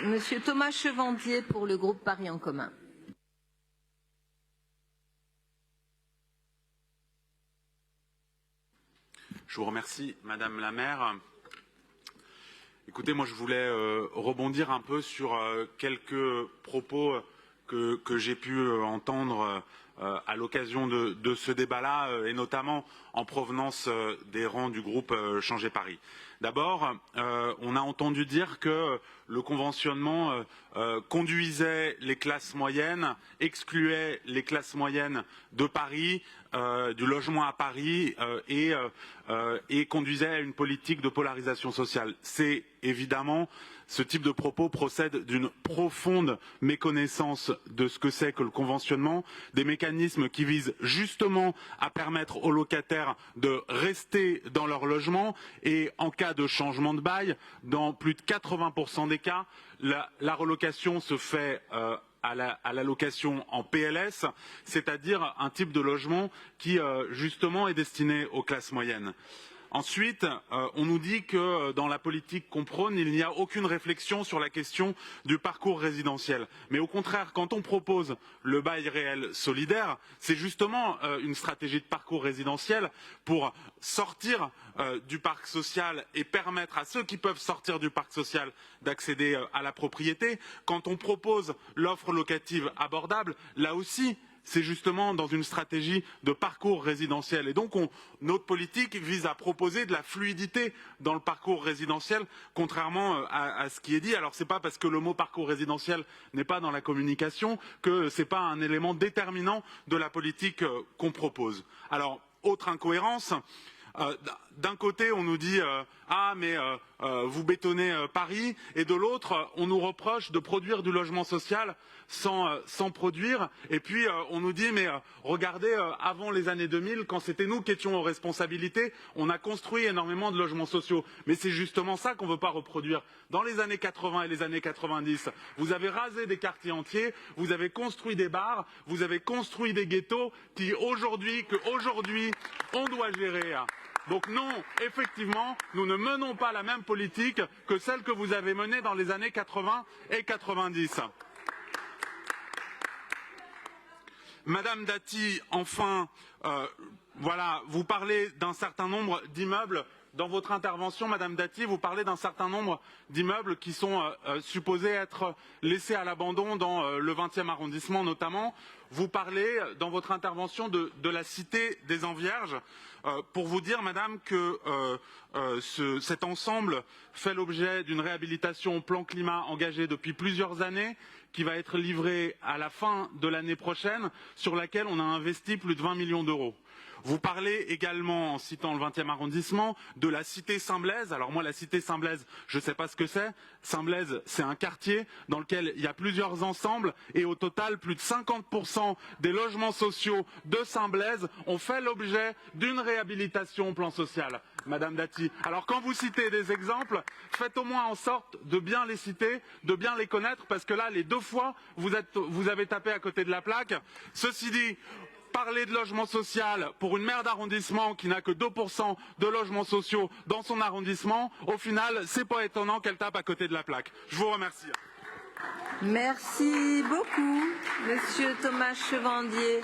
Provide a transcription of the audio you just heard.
Monsieur Thomas Chevandier pour le groupe Paris en commun. Je vous remercie, Madame la maire. Écoutez, moi je voulais rebondir un peu sur quelques propos que j'ai pu entendre à l'occasion de ce débat-là, et notamment en provenance des rangs du groupe Changer Paris. D'abord, on a entendu dire que le conventionnement conduisait les classes moyennes, excluait les classes moyennes de Paris, du logement à Paris, et conduisait à une politique de polarisation sociale. C'est évidemment, ce type de propos procède d'une profonde méconnaissance de ce que c'est que le conventionnement, des mécanismes qui visent justement à permettre aux locataires de rester dans leur logement, et en cas de changement de bail, dans plus de 80% des cas, la relocation se fait à la location en PLS, c'est-à-dire un type de logement qui justement est destiné aux classes moyennes. Ensuite, on nous dit que dans la politique qu'on prône, il n'y a aucune réflexion sur la question du parcours résidentiel. Mais au contraire, quand on propose le bail réel solidaire, c'est justement une stratégie de parcours résidentiel pour sortir du parc social et permettre à ceux qui peuvent sortir du parc social d'accéder à la propriété. Quand on propose l'offre locative abordable, là aussi, c'est justement dans une stratégie de parcours résidentiel. Et donc, notre politique vise à proposer de la fluidité dans le parcours résidentiel, contrairement à ce qui est dit. Alors, ce n'est pas parce que le mot parcours résidentiel n'est pas dans la communication que ce n'est pas un élément déterminant de la politique qu'on propose. Alors, autre incohérence. D'un côté, on nous dit ah mais vous bétonnez Paris, et de l'autre, on nous reproche de produire du logement social sans produire. Et puis on nous dit mais regardez, avant les années 2000, quand c'était nous qui étions aux responsabilités, on a construit énormément de logements sociaux. Mais c'est justement ça qu'on ne veut pas reproduire. Dans les années 80 et les années 90, vous avez rasé des quartiers entiers, vous avez construit des bars, vous avez construit des ghettos qu'aujourd'hui on doit gérer. Donc non, effectivement, nous ne menons pas la même politique que celle que vous avez menée dans les années 80 et 90. Madame Dati, enfin, voilà, vous parlez d'un certain nombre d'immeubles. Dans votre intervention, Madame Dati, vous parlez d'un certain nombre d'immeubles qui sont supposés être laissés à l'abandon dans le 20e arrondissement notamment. Vous parlez dans votre intervention de la cité des Envierges, pour vous dire, Madame, que cet ensemble fait l'objet d'une réhabilitation au plan climat engagée depuis plusieurs années, qui va être livrée à la fin de l'année prochaine, sur laquelle on a investi plus de 20 millions d'euros. Vous parlez également, en citant le 20e arrondissement, de la cité Saint-Blaise. Alors moi, la cité Saint-Blaise, je ne sais pas ce que c'est. Saint-Blaise, c'est un quartier dans lequel il y a plusieurs ensembles, et au total, plus de 50% des logements sociaux de Saint-Blaise ont fait l'objet d'une réhabilitation au plan social. Madame Dati. Alors quand vous citez des exemples, faites au moins en sorte de bien les citer, de bien les connaître, parce que là, les deux fois, vous avez tapé à côté de la plaque. Ceci dit, parler de logement social pour une maire d'arrondissement qui n'a que 2% de logements sociaux dans son arrondissement, au final, c'est pas étonnant qu'elle tape à côté de la plaque. Je vous remercie. Merci beaucoup, Monsieur Thomas Chevandier.